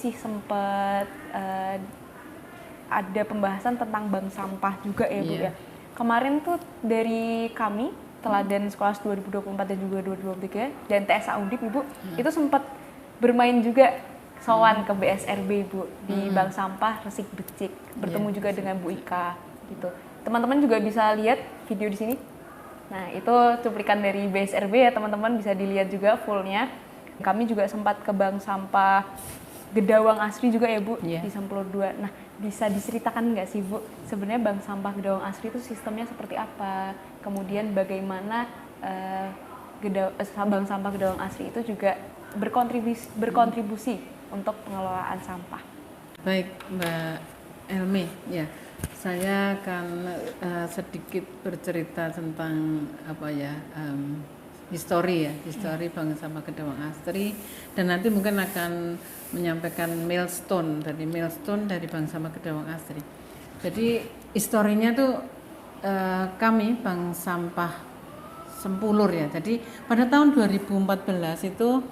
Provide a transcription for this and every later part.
sih sempat ada pembahasan tentang bank sampah juga ya Bu ya. Kemarin tuh dari kami Teladan Sekolah 2024 dan juga 2023 dan TSA Undip Ibu itu sempat bermain juga sowan ke BSRB Bu di bank sampah Resik Becik, bertemu juga dengan Bu Ika gitu. Teman-teman juga bisa lihat video di sini. Nah, itu cuplikan dari BSRB ya teman-teman, bisa dilihat juga fullnya. Kami juga sempat ke bank sampah Gedawang Asri juga ya Bu, di Sempulur 2. Nah, bisa diceritakan nggak sih Bu, sebenarnya bank sampah Gedawang Asri itu sistemnya seperti apa? Kemudian bagaimana bank sampah Gedawang Asri itu juga berkontribusi untuk pengelolaan sampah. Baik Mbak Elmi, ya saya akan sedikit bercerita tentang histori Bank Sampah Gedawang Asri, dan nanti mungkin akan menyampaikan milestone dari Bank Sampah Gedawang Asri. Jadi historinya tuh kami Bank Sampah Sempulur ya. Jadi pada tahun 2014 itu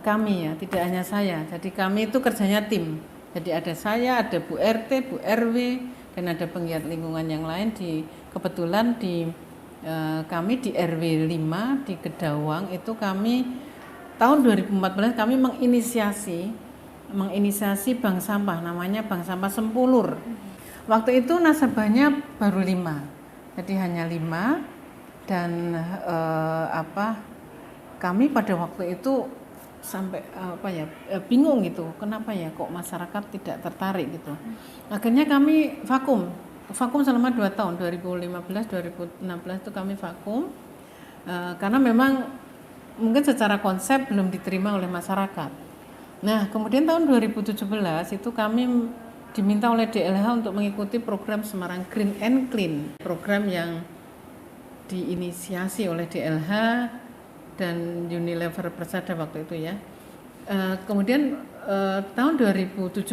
kami ya, tidak hanya saya. Jadi kami itu kerjanya tim. Jadi ada saya, ada Bu RT, Bu RW, dan ada penggiat lingkungan yang lain. Kebetulan kami di RW 5 di Gedawang itu kami tahun 2014 kami menginisiasi bank sampah, namanya Bank Sampah Sempulur. Waktu itu nasabahnya baru 5, jadi hanya 5, dan kami pada waktu itu sampai bingung gitu, kenapa ya kok masyarakat tidak tertarik gitu. Akhirnya kami vakum selama 2 tahun, 2015-2016 itu kami vakum karena memang mungkin secara konsep belum diterima oleh masyarakat. Nah, kemudian tahun 2017 itu kami diminta oleh DLH untuk mengikuti program Semarang Green and Clean, program yang diinisiasi oleh DLH dan Unilever Persada waktu itu ya. Kemudian tahun 2017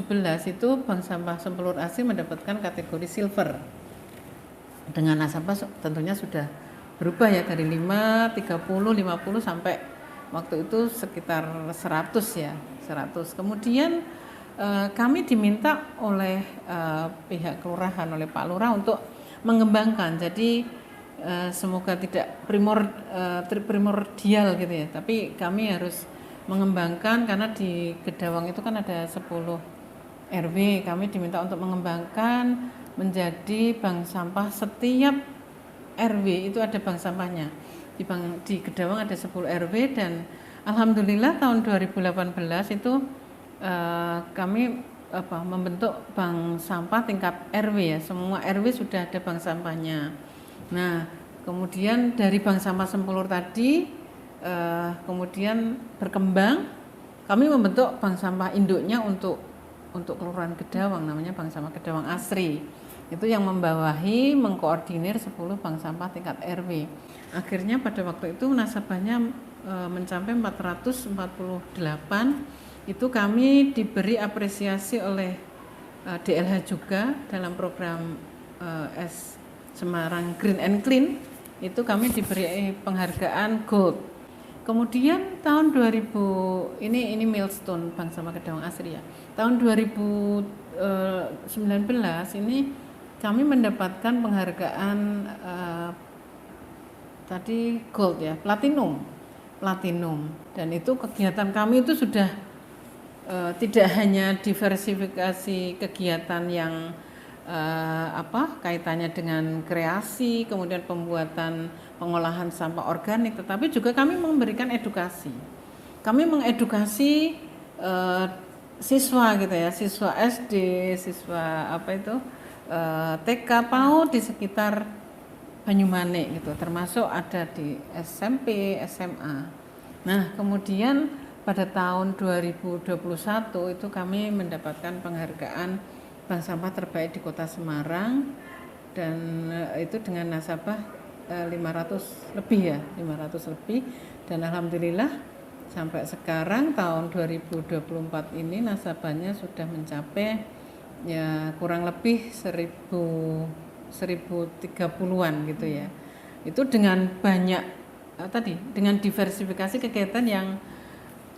itu Bank Sampah Sempulur Asri mendapatkan kategori silver. Dengan nasabah tentunya sudah berubah ya, dari 5, 30, 50 sampai waktu itu sekitar 100 ya, 100. Kemudian kami diminta oleh pihak kelurahan, oleh Pak Lurah untuk mengembangkan. Jadi semoga tidak primordial gitu ya, tapi kami harus mengembangkan karena di Gedawang itu kan ada 10 RW. Kami diminta untuk mengembangkan menjadi bank sampah, setiap RW itu ada bank sampahnya. Di Gedawang ada 10 RW, dan alhamdulillah tahun 2018 itu kami membentuk bank sampah tingkat RW ya. Semua RW sudah ada bank sampahnya. Nah, kemudian dari Bank Sampah Sempulur tadi kemudian berkembang, kami membentuk bank sampah induknya untuk Kelurahan Gedawang, namanya Bank Sampah Gedawang Asri. Itu yang membawahi, mengkoordinir 10 bank sampah tingkat RW. Akhirnya pada waktu itu nasabahnya mencapai 448. Itu kami diberi apresiasi oleh DLH juga dalam program Semarang Green and Clean. Itu kami diberi penghargaan Gold. Kemudian tahun 2000 ini milestone Bank Sampah Gedawang Asri ya. Tahun 2019 ini kami mendapatkan penghargaan tadi Gold ya, Platinum. Dan itu kegiatan kami itu sudah tidak hanya diversifikasi kegiatan yang kaitannya dengan kreasi, kemudian pembuatan pengolahan sampah organik, tetapi juga kami memberikan edukasi. Kami mengedukasi siswa gitu ya, siswa SD, siswa TK, PAUD di sekitar Banyumanik gitu, termasuk ada di SMP, SMA. Nah, kemudian pada tahun 2021 itu kami mendapatkan penghargaan bank sampah terbaik di Kota Semarang, dan itu dengan nasabah 500 lebih, dan alhamdulillah sampai sekarang tahun 2024 ini nasabahnya sudah mencapai ya kurang lebih 1030-an gitu ya. Itu dengan banyak dengan diversifikasi kegiatan yang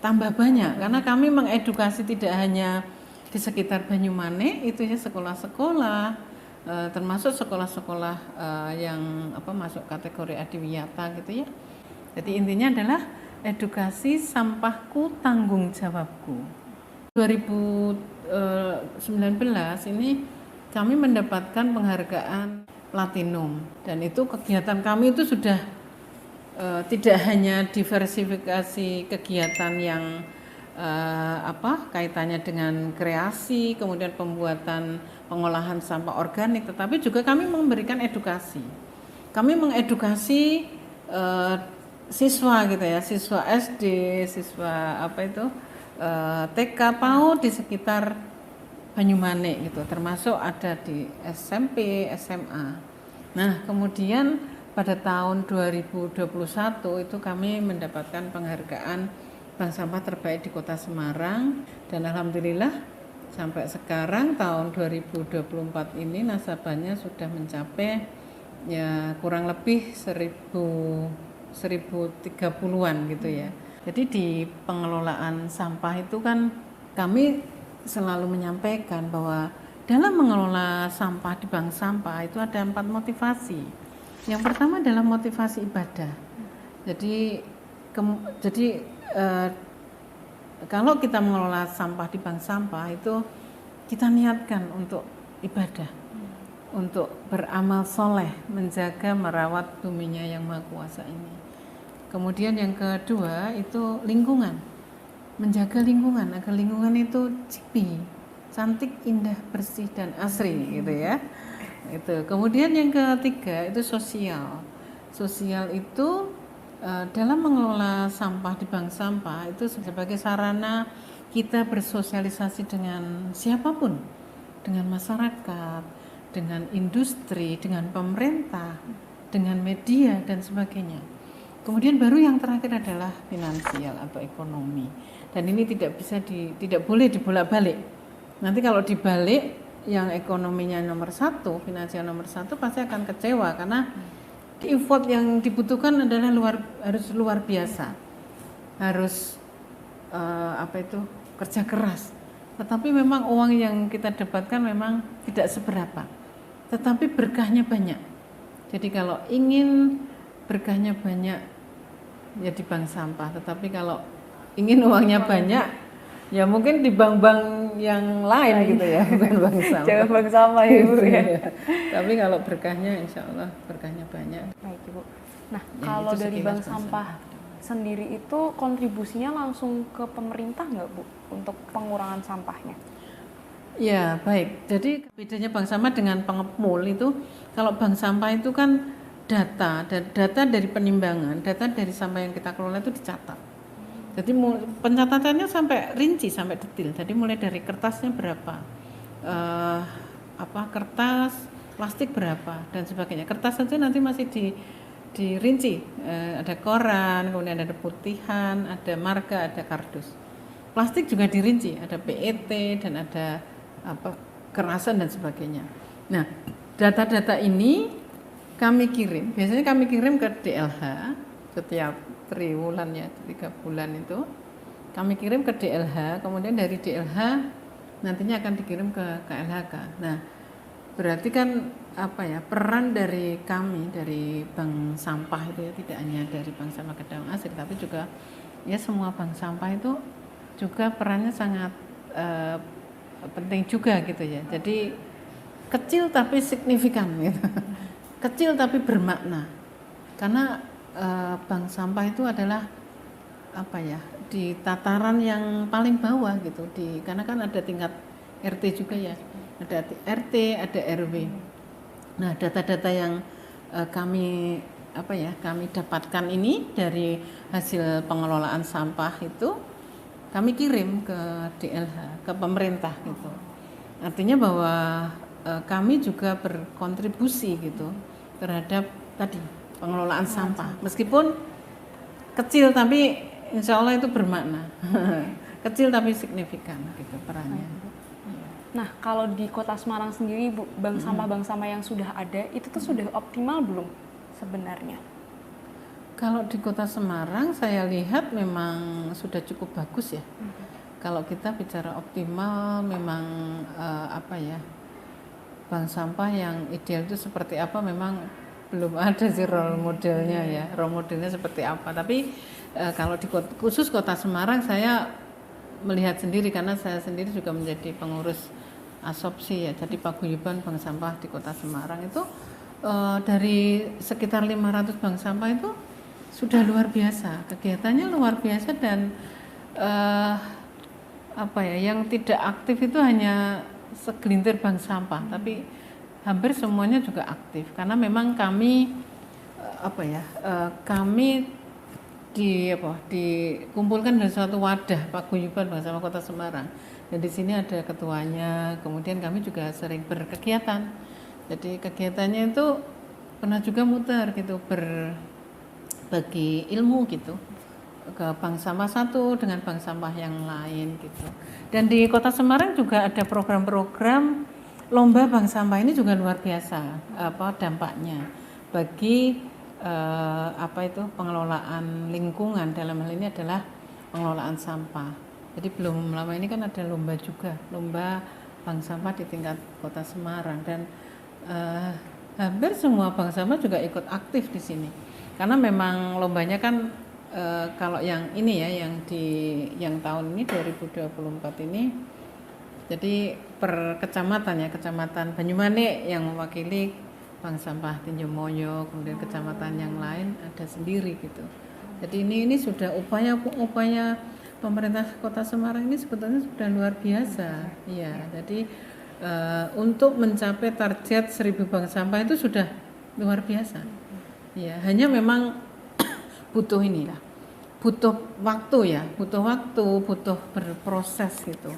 tambah banyak karena kami mengedukasi tidak hanya di sekitar Banyumanik itu ya, sekolah-sekolah termasuk sekolah-sekolah yang masuk kategori adiwiyata gitu ya. Jadi intinya adalah edukasi sampahku tanggung jawabku. 2019 ini kami mendapatkan penghargaan platinum dan itu kegiatan kami itu sudah tidak hanya diversifikasi kegiatan yang kaitannya dengan kreasi, kemudian pembuatan pengolahan sampah organik, tetapi juga kami memberikan edukasi. Kami mengedukasi siswa gitu ya, siswa SD, siswa TK, PAUD di sekitar Banyumanik gitu, termasuk ada di SMP, SMA. Nah, kemudian pada tahun 2021 itu kami mendapatkan penghargaan bank sampah terbaik di Kota Semarang dan alhamdulillah sampai sekarang tahun 2024 ini nasabahnya sudah mencapai ya kurang lebih 1030-an gitu ya. Jadi di pengelolaan sampah itu kan kami selalu menyampaikan bahwa dalam mengelola sampah di bank sampah itu ada 4 motivasi. Yang pertama adalah motivasi ibadah. Jadi kalau kita mengelola sampah di bank sampah itu kita niatkan untuk ibadah, untuk beramal soleh, menjaga merawat buminya yang maha kuasa ini. Kemudian yang kedua itu lingkungan, menjaga lingkungan agar lingkungan itu cipi, cantik, indah, bersih dan asri gitu ya. Itu. Kemudian yang ketiga itu sosial. Sosial itu dalam mengelola sampah di bank sampah itu sebagai sarana kita bersosialisasi dengan siapapun, dengan masyarakat, dengan industri, dengan pemerintah, dengan media dan sebagainya. Kemudian baru yang terakhir adalah finansial atau ekonomi. Dan ini tidak boleh dibolak-balik. Nanti kalau dibalik yang ekonominya nomor 1, finansial nomor 1 pasti akan kecewa karena effort yang dibutuhkan adalah harus luar biasa, harus kerja keras. Tetapi memang uang yang kita dapatkan memang tidak seberapa, tetapi berkahnya banyak. Jadi kalau ingin berkahnya banyak ya di bank sampah, tetapi kalau ingin uangnya banyak ya mungkin di bank-bank yang lain gitu ya, bukan bank sampah. Jangan bank sampah ya Bu ya. Tapi kalau berkahnya insya Allah berkahnya banyak. Baik Ibu. Nah ya, kalau dari bank sampah sendiri itu kontribusinya langsung ke pemerintah nggak Bu untuk pengurangan sampahnya? Ya baik, jadi bedanya bank sampah dengan pengepul itu, kalau bank sampah itu kan data dari penimbangan, data dari sampah yang kita kelola itu dicatat. Jadi pencatatannya sampai rinci, sampai detail. Jadi mulai dari kertasnya berapa, kertas, plastik berapa dan sebagainya. Kertas saja nanti masih dirinci, ada koran, kemudian ada putihan, ada marga, ada kardus. Plastik juga dirinci, ada PET dan ada kerasan dan sebagainya. Nah, data-data ini kami kirim, biasanya kami kirim ke DLH setiap triwulan ya, 3 bulan itu kami kirim ke DLH, kemudian dari DLH nantinya akan dikirim ke KLHK. Nah, berarti kan peran dari kami dari bank sampah itu ya, tidak hanya dari bank sampah Kedawang Asri tapi juga ya semua bank sampah itu juga perannya sangat penting juga gitu ya. Jadi kecil tapi signifikan gitu. Kecil tapi bermakna. Karena bank sampah itu adalah di tataran yang paling bawah gitu, karena kan ada tingkat RT juga ya, ada RT, ada RW. Nah, data-data yang kami dapatkan ini dari hasil pengelolaan sampah itu kami kirim ke DLH, ke pemerintah gitu. Artinya bahwa kami juga berkontribusi gitu terhadap tadi pengelolaan sampah, meskipun kecil tapi insya Allah itu bermakna. Kecil tapi signifikan gitu perannya. Nah, kalau di Kota Semarang sendiri Bu, bank sampah yang sudah ada itu tuh sudah optimal belum sebenarnya? Kalau di Kota Semarang saya lihat memang sudah cukup bagus ya. Kalau kita bicara optimal memang apa ya, bank sampah yang ideal itu seperti apa memang belum ada sih role modelnya ya. Role modelnya seperti apa. Tapi kalau di khusus Kota Semarang saya melihat sendiri karena saya sendiri juga menjadi pengurus asopsi ya. Jadi paguyuban bank sampah di Kota Semarang itu dari sekitar 500 bank sampah itu sudah luar biasa, kegiatannya luar biasa dan apa ya, yang tidak aktif itu hanya segelintir bank sampah, tapi hampir semuanya juga aktif karena memang kami apa ya, kami dikumpulkan dari suatu wadah paguyuban bank sampah Kota Semarang dan di sini ada ketuanya, kemudian kami juga sering berkegiatan. Jadi kegiatannya itu pernah juga muter gitu, berbagi ilmu gitu ke bank sampah satu dengan bank sampah yang lain gitu. Dan di Kota Semarang juga ada program-program lomba bank sampah, ini juga luar biasa dampaknya bagi apa itu pengelolaan lingkungan, dalam hal ini adalah pengelolaan sampah. Jadi belum lama ini kan ada lomba juga, lomba bank sampah di tingkat Kota Semarang dan hampir semua bank sampah juga ikut aktif di sini. Karena memang lombanya kan kalau yang ini ya, yang tahun ini 2024 ini, jadi per kecamatan ya, Kecamatan Banyumanik yang mewakili bank sampah Tinjomoyo, kemudian kecamatan yang lain ada sendiri gitu. Jadi ini sudah upaya pemerintah Kota Semarang ini sebetulnya sudah luar biasa. Iya, jadi untuk mencapai target 1000 bank sampah itu sudah luar biasa. Ya, hanya memang butuh waktu, butuh berproses gitu.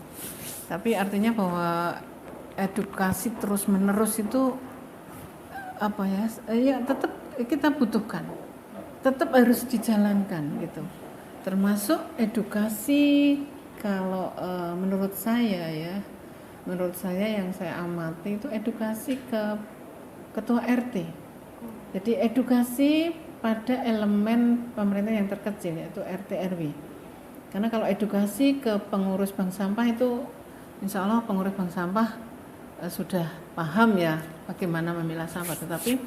Tapi artinya bahwa edukasi terus menerus itu apa ya, ya tetap kita butuhkan, tetap harus dijalankan gitu. Termasuk edukasi kalau menurut saya yang saya amati itu edukasi ke ketua RT. Jadi edukasi pada elemen pemerintah yang terkecil yaitu RT RW. Karena kalau edukasi ke pengurus bank sampah itu insya Allah pengurus bank sampah sudah paham ya bagaimana memilah sampah. Tetapi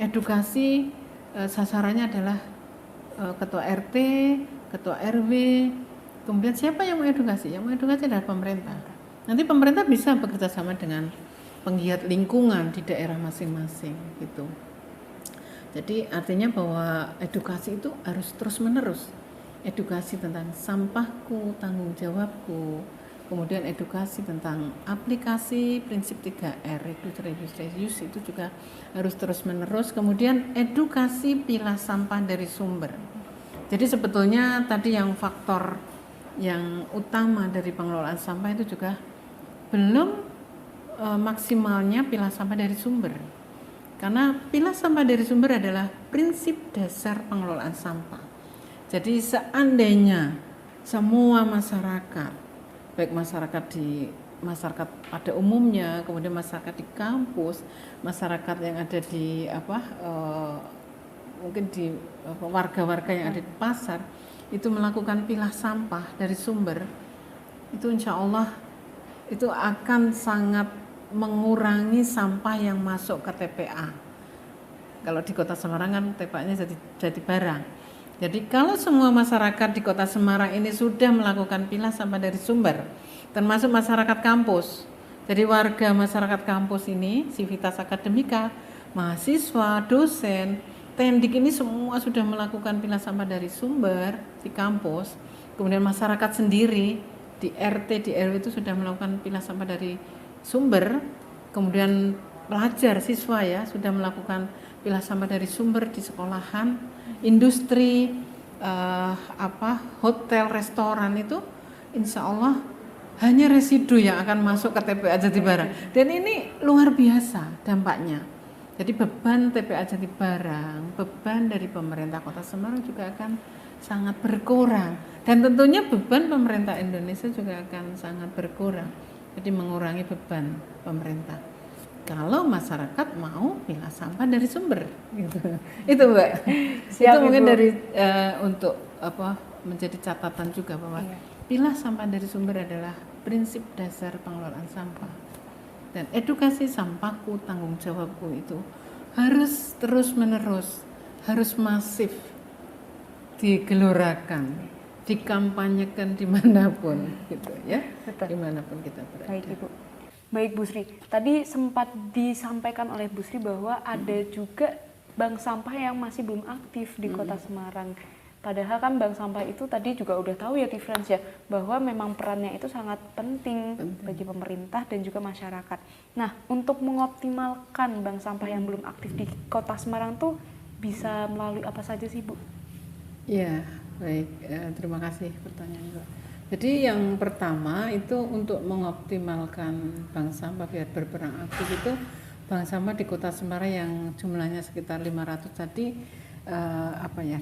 edukasi sasarannya adalah ketua RT, ketua RW, kemudian siapa yang mengedukasi? Yang mengedukasi adalah pemerintah. Nanti pemerintah bisa bekerja sama dengan penggiat lingkungan di daerah masing-masing gitu. Jadi artinya bahwa edukasi itu harus terus menerus. Edukasi tentang sampahku, tanggung jawabku, kemudian edukasi tentang aplikasi prinsip 3R, reduce, reuse itu juga harus terus menerus. Kemudian edukasi pilah sampah dari sumber. Jadi sebetulnya tadi yang faktor yang utama dari pengelolaan sampah itu juga belum maksimalnya pilah sampah dari sumber. Karena pilah sampah dari sumber adalah prinsip dasar pengelolaan sampah. Jadi seandainya semua masyarakat, baik masyarakat pada umumnya, kemudian masyarakat di kampus, masyarakat yang ada di mungkin di warga-warga yang ada di pasar, itu melakukan pilah sampah dari sumber, itu insya Allah itu akan sangat mengurangi sampah yang masuk ke TPA. Kalau di Kota Semarang kan TPA-nya jadi barang. Jadi kalau semua masyarakat di Kota Semarang ini sudah melakukan pilah sampah dari sumber, termasuk masyarakat kampus. Jadi warga masyarakat kampus ini, Civitas Akademika, mahasiswa, dosen, Tendik ini semua sudah melakukan pilah sampah dari sumber di kampus. Kemudian masyarakat sendiri di RT, di RW itu sudah melakukan pilah sampah dari sumber, kemudian pelajar siswa ya sudah melakukan pilah sampah dari sumber di sekolahan, industri, hotel, restoran itu insya Allah hanya residu yang akan masuk ke TPA Jatibarang dan ini luar biasa dampaknya. Jadi beban TPA Jatibarang, beban dari pemerintah Kota Semarang juga akan sangat berkurang dan tentunya beban pemerintah Indonesia juga akan sangat berkurang. Jadi mengurangi beban pemerintah. kalau masyarakat mau pilah sampah dari sumber gitu. Itu Mbak. Siap, Itu mungkin Ibu. dari untuk menjadi catatan juga bahwa Iya. pilah sampah dari sumber adalah prinsip dasar pengelolaan sampah. Dan edukasi sampahku tanggung jawabku itu harus terus-menerus, harus masif digelorakan, dikampanyekan dimanapun gitu ya. Betul. Dimanapun kita berada. Baik Ibu. Baik Bu Sri, tadi sempat disampaikan oleh Bu Sri bahwa ada juga bank sampah yang masih belum aktif di Kota Semarang. Padahal kan bank sampah itu tadi juga udah tahu ya Tifrans ya, bahwa memang perannya itu sangat penting bagi pemerintah dan juga masyarakat. Nah, untuk mengoptimalkan bank sampah yang belum aktif di Kota Semarang tuh bisa melalui apa saja sih Bu? Ya, baik. Terima kasih pertanyaan Mbak. Jadi yang pertama itu untuk mengoptimalkan bank sampah biar berperan aktif itu bank sampah di Kota Semarang yang jumlahnya sekitar 500 tadi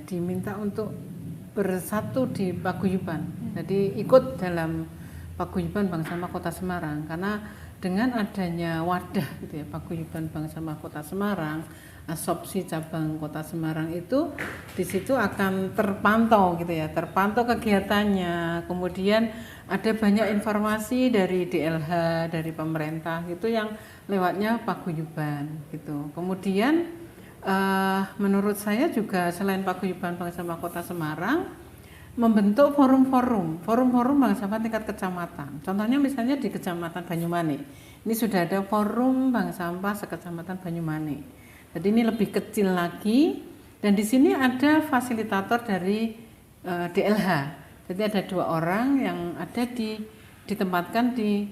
diminta untuk bersatu di paguyuban. Jadi ikut dalam paguyuban bank sampah Kota Semarang karena dengan adanya wadah gitu ya paguyuban bank sampah Kota Semarang, asopsi cabang Kota Semarang itu di situ akan terpantau gitu ya, terpantau kegiatannya. Kemudian ada banyak informasi dari DLH, dari pemerintah gitu yang lewatnya paguyuban gitu. Kemudian menurut saya juga selain paguyuban bank sampah Kota Semarang membentuk forum-forum bank sampah tingkat kecamatan. Contohnya misalnya di Kecamatan Banyumane. Ini sudah ada forum bank sampah sekecamatan Banyumane. Jadi ini lebih kecil lagi dan di sini ada fasilitator dari DLH. Jadi ada 2 orang yang ada ditempatkan di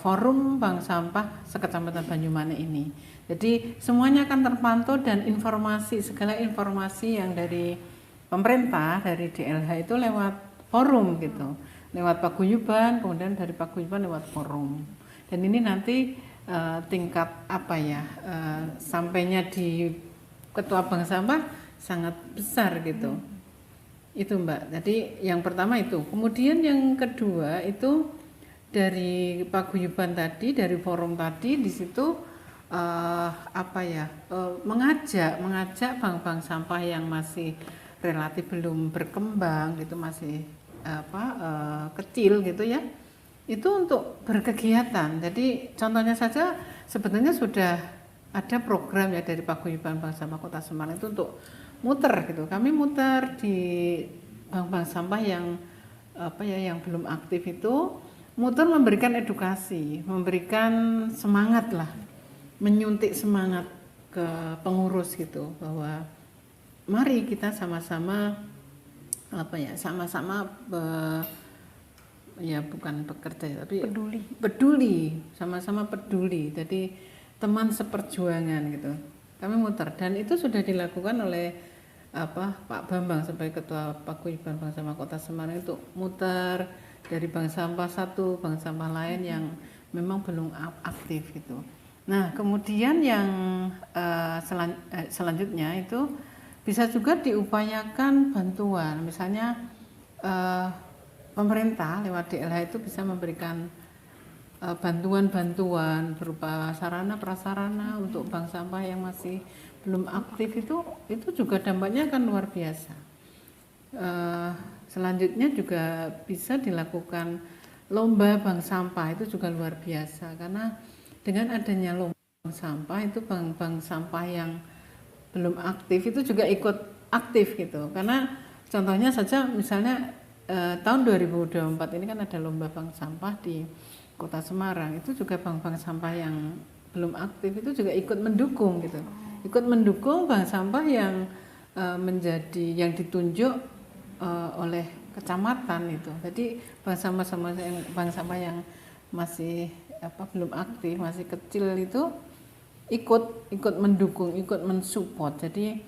forum bank sampah sekecamatan Banyumane ini. Jadi semuanya akan terpantau dan segala informasi yang dari pemerintah, dari DLH itu lewat forum gitu, lewat paguyuban, kemudian dari paguyuban lewat forum. Dan ini nanti tingkat sampainya di ketua bank sampah sangat besar gitu. Itu Mbak. Jadi yang pertama itu. Kemudian yang kedua itu dari paguyuban tadi, dari forum tadi di situ mengajak bank-bank sampah yang masih relatif belum berkembang gitu, masih kecil gitu ya. Itu untuk berkegiatan. Jadi contohnya saja sebetulnya sudah ada program ya dari paguyuban bank sampah Kota Semarang itu untuk muter gitu. Kami muter di bank-bank sampah yang yang belum aktif itu, muter memberikan edukasi, memberikan semangat lah, menyuntik semangat ke pengurus gitu bahwa mari kita sama-sama bukan bekerja tapi peduli, sama-sama peduli. Jadi teman seperjuangan gitu. Kami muter dan itu sudah dilakukan oleh Pak Bambang sebagai ketua paguyuban bank sampah Kota Semarang itu muter dari bank sampah satu, bank sampah lain yang memang belum aktif gitu. Nah, kemudian yang selanjutnya itu bisa juga diupayakan bantuan, misalnya pemerintah lewat DLH itu bisa memberikan bantuan-bantuan berupa sarana prasarana untuk bank sampah yang masih belum aktif itu juga dampaknya akan luar biasa. Selanjutnya juga bisa dilakukan lomba bank sampah, itu juga luar biasa karena dengan adanya lomba bank sampah itu bank-bank sampah yang belum aktif itu juga ikut aktif gitu. Karena contohnya saja misalnya tahun 2024 ini kan ada lomba bank sampah di Kota Semarang, itu juga bank-bank sampah yang belum aktif itu juga ikut mendukung gitu. Ikut mendukung bank sampah yang yang ditunjuk oleh kecamatan itu. Jadi bank sampah yang masih belum aktif, masih kecil itu ikut mendukung, ikut mensupport. Jadi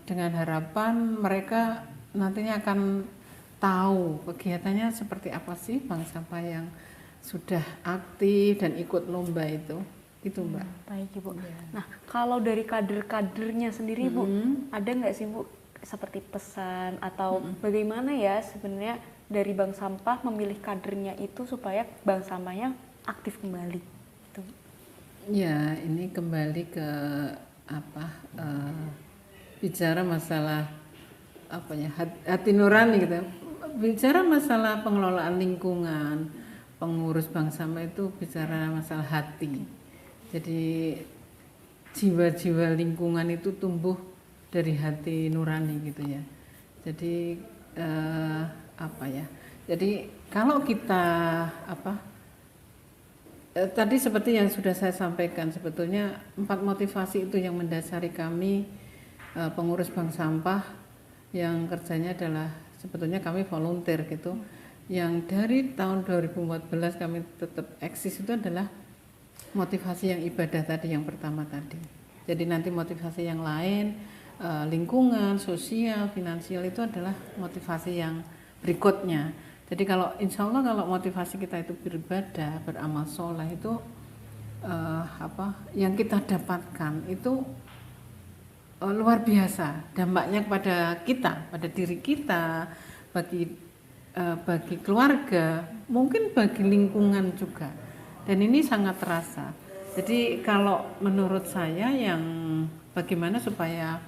dengan harapan mereka nantinya akan tahu kegiatannya seperti apa sih bank sampah yang sudah aktif dan ikut lomba itu Mbak. Baik Ibu. Nah, kalau dari kader-kadernya sendiri Bu, ada nggak sih Bu seperti pesan atau bagaimana ya sebenarnya dari bank sampah memilih kadernya itu supaya bank sampahnya aktif kembali? Itu. Ya, ini kembali ke apa bicara masalah apa ya hati nurani gitu. Bicara masalah pengelolaan lingkungan, pengurus bank sampah itu bicara masalah hati. Jadi jiwa-jiwa lingkungan itu tumbuh dari hati nurani gitu ya. Jadi apa ya? Jadi kalau kita apa tadi seperti yang sudah saya sampaikan, sebetulnya 4 motivasi itu yang mendasari kami pengurus bank sampah yang kerjanya adalah sebetulnya kami volunteer gitu. Yang dari tahun 2014 kami tetap eksis itu adalah motivasi yang ibadah tadi yang pertama tadi. Jadi nanti motivasi yang lain lingkungan, sosial, finansial itu adalah motivasi yang berikutnya. Jadi kalau insya Allah kalau motivasi kita itu beribadah, beramal soleh itu apa yang kita dapatkan itu luar biasa dampaknya kepada kita, pada diri kita, bagi keluarga, mungkin bagi lingkungan juga. Dan ini sangat terasa. Jadi kalau menurut saya yang bagaimana supaya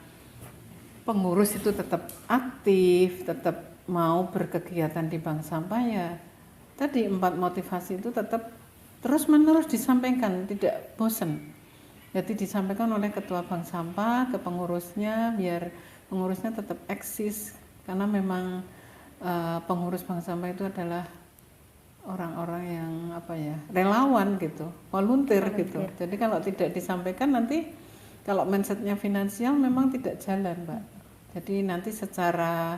pengurus itu tetap aktif, tetap mau berkegiatan di bank sampah ya tadi 4 motivasi itu tetap terus menerus disampaikan, tidak bosan. Jadi disampaikan oleh ketua bank sampah ke pengurusnya biar pengurusnya tetap eksis karena memang pengurus bank sampah itu adalah orang-orang yang apa ya relawan gitu, volunteer gitu. Jadi kalau tidak disampaikan nanti kalau mindsetnya finansial memang tidak jalan, Mbak. Jadi nanti secara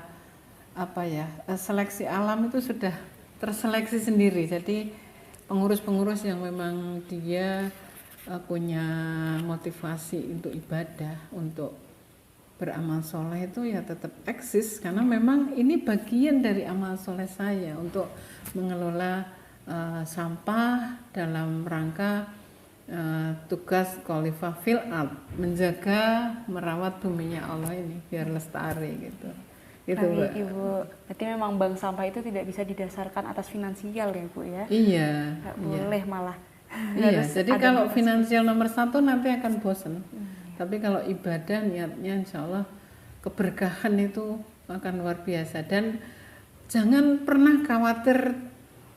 apa ya seleksi alam itu sudah terseleksi sendiri. Jadi pengurus-pengurus yang memang dia punya motivasi untuk ibadah, untuk beramal soleh itu ya tetap eksis karena memang ini bagian dari amal soleh saya untuk mengelola sampah dalam rangka tugas Khalifah fil ard, menjaga merawat buminya Allah ini biar lestari gitu. Itu Mbak. Ibu, berarti memang bank sampah itu tidak bisa didasarkan atas finansial ya Bu ya? Iya. Nggak boleh malah. Iya, jadi kalau finansial nomor 1 nanti akan bosan. Tapi kalau ibadah niatnya insya Allah keberkahan itu akan luar biasa. Dan jangan pernah khawatir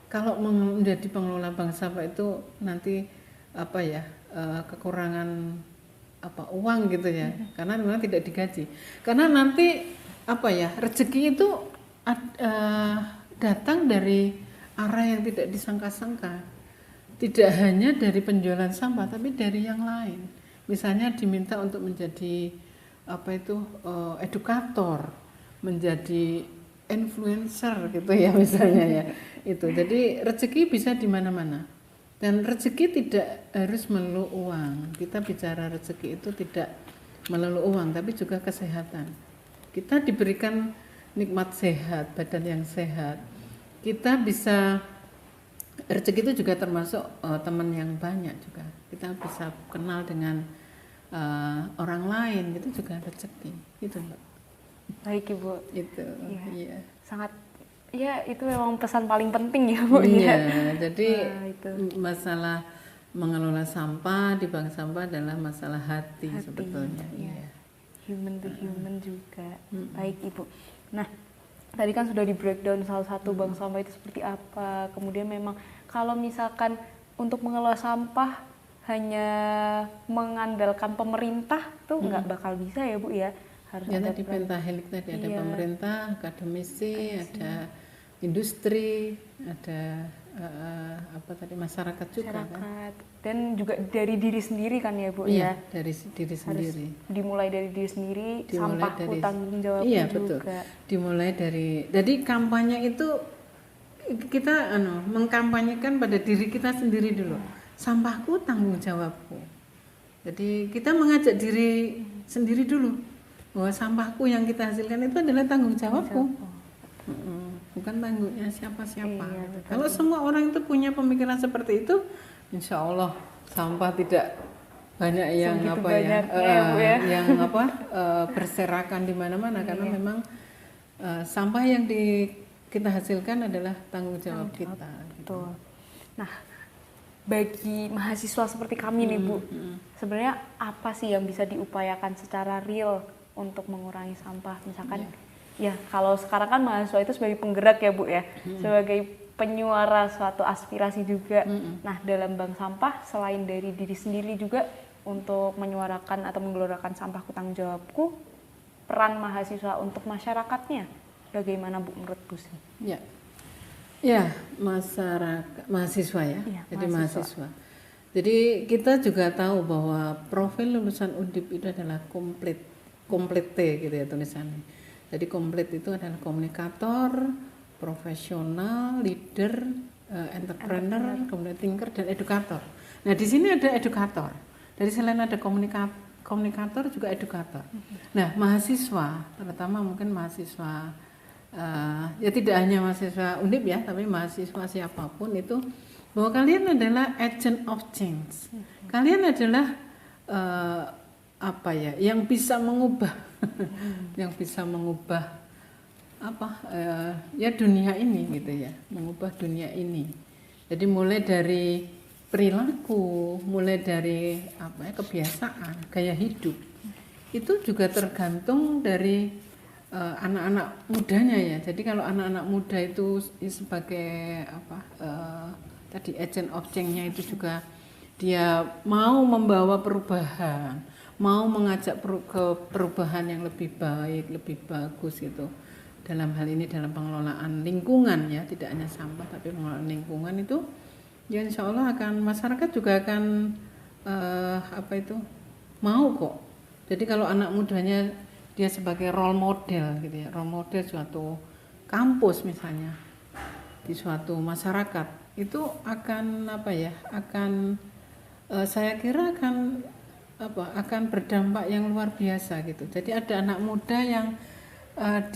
kalau menjadi pengelola bank sampah itu nanti apa ya kekurangan apa uang gitu ya. Karena memang tidak digaji. Karena nanti apa ya rezeki itu datang dari arah yang tidak disangka-sangka, tidak hanya dari penjualan sampah tapi dari yang lain. Misalnya diminta untuk menjadi apa itu edukator, menjadi influencer gitu ya misalnya ya itu. Jadi rezeki bisa di mana-mana dan rezeki tidak harus melulu uang. Kita bicara rezeki itu tidak melulu uang tapi juga kesehatan. Kita diberikan nikmat sehat, badan yang sehat. Kita bisa rezeki itu juga termasuk teman yang banyak juga. Kita bisa kenal dengan orang lain, itu juga rezeki. Itu Mbak. Baik Ibu. Itu. Iya. Sangat ya itu memang pesan paling penting ya Bu. Iya, jadi itu. masalah mengelola sampah di bank sampah adalah masalah hati. Sebetulnya. Iya. Human to human juga. Baik Ibu. Nah, tadi kan sudah di breakdown salah satu bank sampah itu seperti apa. Kemudian memang kalau misalkan untuk mengelola sampah hanya mengandalkan pemerintah tuh nggak bakal bisa ya Bu ya. Harus ya ada tadi pentahelik tadi ada pemerintah, akademisi, ada industri, ada apa tadi masyarakat juga kan. Dan juga dari diri sendiri kan ya Bu iya, ya. dari diri sendiri. Dimulai dari diri sendiri, sampahku tanggung jawab iya, juga. Betul. Dimulai dari jadi kampanye itu kita mengkampanyekan pada diri kita sendiri dulu. Sampahku tanggung jawabku. Jadi kita mengajak diri sendiri dulu bahwa sampahku yang kita hasilkan itu adalah tanggung jawabku. Bukan tanggungnya siapa-siapa. Iya, kalau semua orang itu punya pemikiran seperti itu, insya Allah sampah tidak banyak yang apa ya, yang apa berserakan di mana-mana karena memang sampah yang kita hasilkan adalah tanggung jawab kita. Betul. Nah, bagi mahasiswa seperti kami nih Bu, sebenarnya apa sih yang bisa diupayakan secara real untuk mengurangi sampah? Misalkan ya kalau sekarang kan mahasiswa itu sebagai penggerak ya Bu ya, sebagai penyuara suatu aspirasi juga. Nah, dalam bank sampah selain dari diri sendiri juga untuk menyuarakan atau menggelorakan sampahku tanggung jawabku, peran mahasiswa untuk masyarakatnya bagaimana Bu menurut Bu Sri? Ya. Ya, masyarakat, mahasiswa ya. Iya, Jadi mahasiswa. mahasiswa. Jadi kita juga tahu bahwa profil lulusan Undip itu adalah komplit T gitu ya tulisannya. Jadi komplit itu adalah komunikator, profesional, leader, entrepreneur, kemudian thinker dan edukator. Nah, di sini ada edukator. Dari selain ada komunikator juga edukator. Nah, mahasiswa, terutama mungkin mahasiswa ya tidak hanya mahasiswa Undip ya, tapi mahasiswa siapapun itu, bahwa kalian adalah agent of change. Kalian adalah apa ya, yang bisa mengubah, yang bisa mengubah apa ya dunia ini gitu ya, mengubah dunia ini. Jadi mulai dari perilaku, mulai dari apa ya, kebiasaan, gaya hidup, itu juga tergantung dari anak-anak mudanya ya. Jadi kalau anak-anak muda itu sebagai apa tadi agent of change-nya itu juga dia mau membawa perubahan, mau mengajak ke perubahan yang lebih baik, lebih bagus gitu. Dalam hal ini dalam pengelolaan lingkungan ya, tidak hanya sampah tapi pengelolaan lingkungan itu ya insya Allah akan masyarakat juga akan apa itu mau kok. Jadi kalau anak mudanya dia sebagai role model gitu ya, role model suatu kampus misalnya di suatu masyarakat itu akan apa ya, akan saya kira akan apa, akan berdampak yang luar biasa gitu. Jadi ada anak muda yang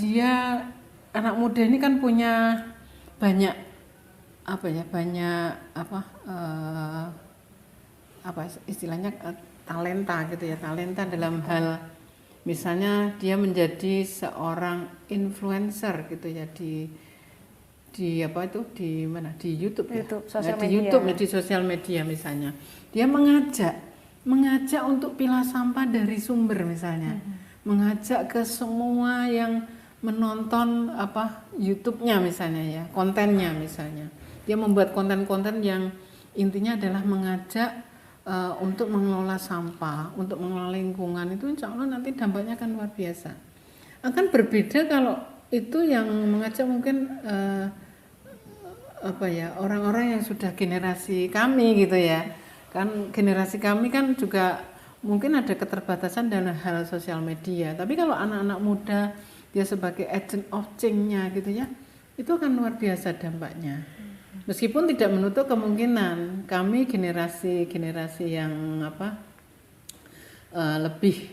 dia, anak muda ini kan punya banyak apa ya, banyak apa istilahnya talenta gitu ya, talenta dalam hal misalnya dia menjadi seorang influencer gitu ya di apa itu, di mana, di YouTube ya, di sosial media misalnya dia mengajak untuk pilah sampah dari sumber misalnya, mengajak ke semua yang menonton apa YouTube-nya misalnya ya, kontennya misalnya, dia membuat konten-konten yang intinya adalah mengajak untuk mengelola sampah, untuk mengelola lingkungan. Itu insya Allah nanti dampaknya akan luar biasa. Akan berbeda kalau itu yang mengajak mungkin apa ya, orang-orang yang sudah generasi kami gitu ya. Kan generasi kami kan juga mungkin ada keterbatasan dalam hal sosial media. Tapi kalau anak-anak muda dia sebagai agent of change-nya gitu ya, itu akan luar biasa dampaknya. Meskipun tidak menutup kemungkinan kami generasi yang apa lebih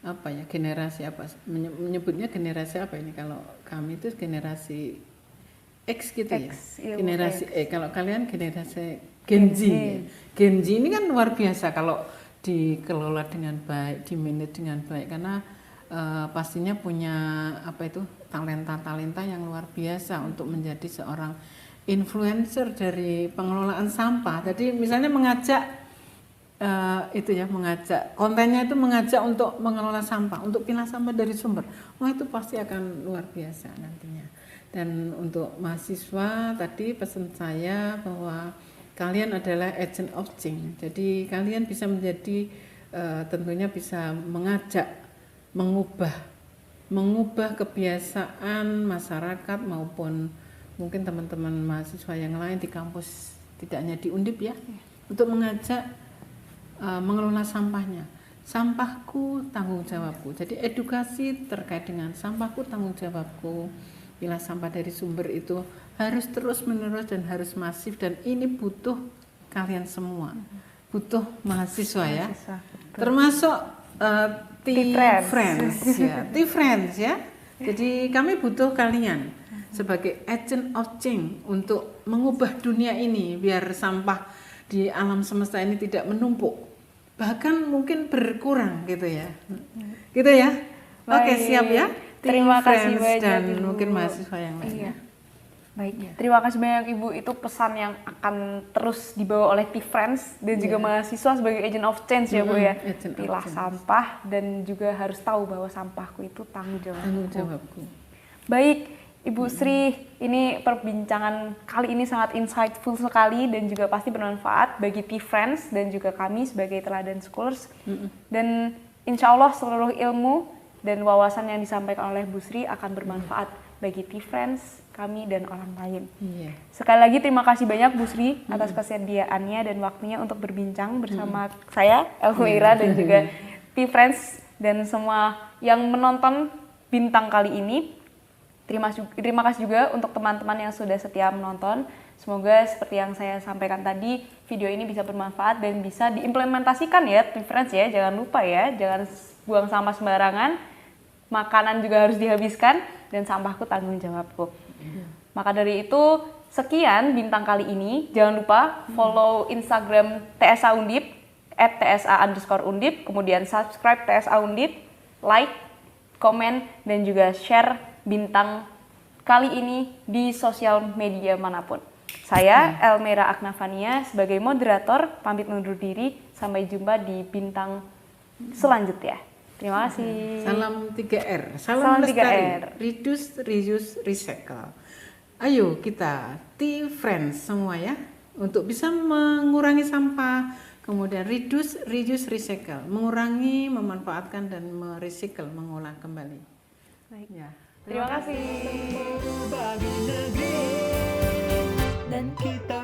apa ya, generasi apa menyebutnya generasi apa ini, kalau kami itu generasi X gitu ya, generasi kalau kalian generasi Gen Z. Gen Z ini kan luar biasa kalau dikelola dengan baik, dimanage dengan baik, karena pastinya punya apa itu talenta yang luar biasa untuk menjadi seorang influencer dari pengelolaan sampah. Jadi misalnya mengajak itu ya, mengajak kontennya itu mengajak untuk mengelola sampah, untuk pilah sampah dari sumber. Wah, itu pasti akan luar biasa nantinya. Dan untuk mahasiswa tadi pesan saya bahwa kalian adalah agent of change. Jadi kalian bisa menjadi tentunya bisa mengajak, mengubah kebiasaan masyarakat maupun mungkin teman-teman mahasiswa yang lain di kampus, tidak hanya di Undip ya, untuk mengajak mengelola sampahnya. Sampahku tanggung jawabku. Jadi edukasi terkait dengan sampahku tanggung jawabku, pilah sampah dari sumber itu harus terus menerus dan harus masif, dan ini butuh kalian semua, butuh mahasiswa ya, termasuk T-Friends ya. Jadi kami butuh kalian sebagai agent of change untuk mengubah dunia ini biar sampah di alam semesta ini tidak menumpuk, bahkan mungkin berkurang gitu ya. Gitu ya. Oke, siap ya. Terima kasih banyak dan Ibu. Mungkin mahasiswa yang lainnya. Iya. Baik, Ya. terima kasih banyak Ibu. Itu pesan yang akan terus dibawa oleh T-Friends dan juga mahasiswa sebagai agent of change ya Bu ya. Agent of Pilah change. sampah dan juga harus tahu bahwa sampahku itu tanggung jawabku. Tanggung jawabku. Baik, Ibu Sri, ini perbincangan kali ini sangat insightful sekali dan juga pasti bermanfaat bagi T-Friends dan juga kami sebagai Teladan Scholars. Dan insya Allah seluruh ilmu dan wawasan yang disampaikan oleh Bu Sri akan bermanfaat bagi T-Friends, kami, dan orang lain. Iya. Sekali lagi terima kasih banyak Bu Sri atas kesediaannya dan waktunya untuk berbincang bersama saya, Elmuira, dan juga T-Friends dan semua yang menonton bintang kali ini. Terima kasih juga untuk teman-teman yang sudah setia menonton. Semoga seperti yang saya sampaikan tadi, video ini bisa bermanfaat dan bisa diimplementasikan ya, T-Friends ya. Jangan lupa ya, jangan buang sampah sembarangan. Makanan juga harus dihabiskan dan sampahku tanggung jawabku. Maka dari itu, sekian bintang kali ini. Jangan lupa follow Instagram TSA Undip @tsa_undip, kemudian subscribe TSA Undip, like, komen, dan juga share bintang kali ini di sosial media manapun. Saya Elmera Aknavania sebagai moderator pamit undur diri. Sampai jumpa di bintang selanjutnya. Terima kasih. Salam 3R. Salam Salam 3R. lestari. Reduce, reuse, recycle. Ayo kita T-Friends semua ya, untuk bisa mengurangi sampah, kemudian reduce, reuse, recycle, mengurangi, memanfaatkan dan merecycle, mengolah kembali. Baik. Ya. Terima kasih. Bagi negeri dan kita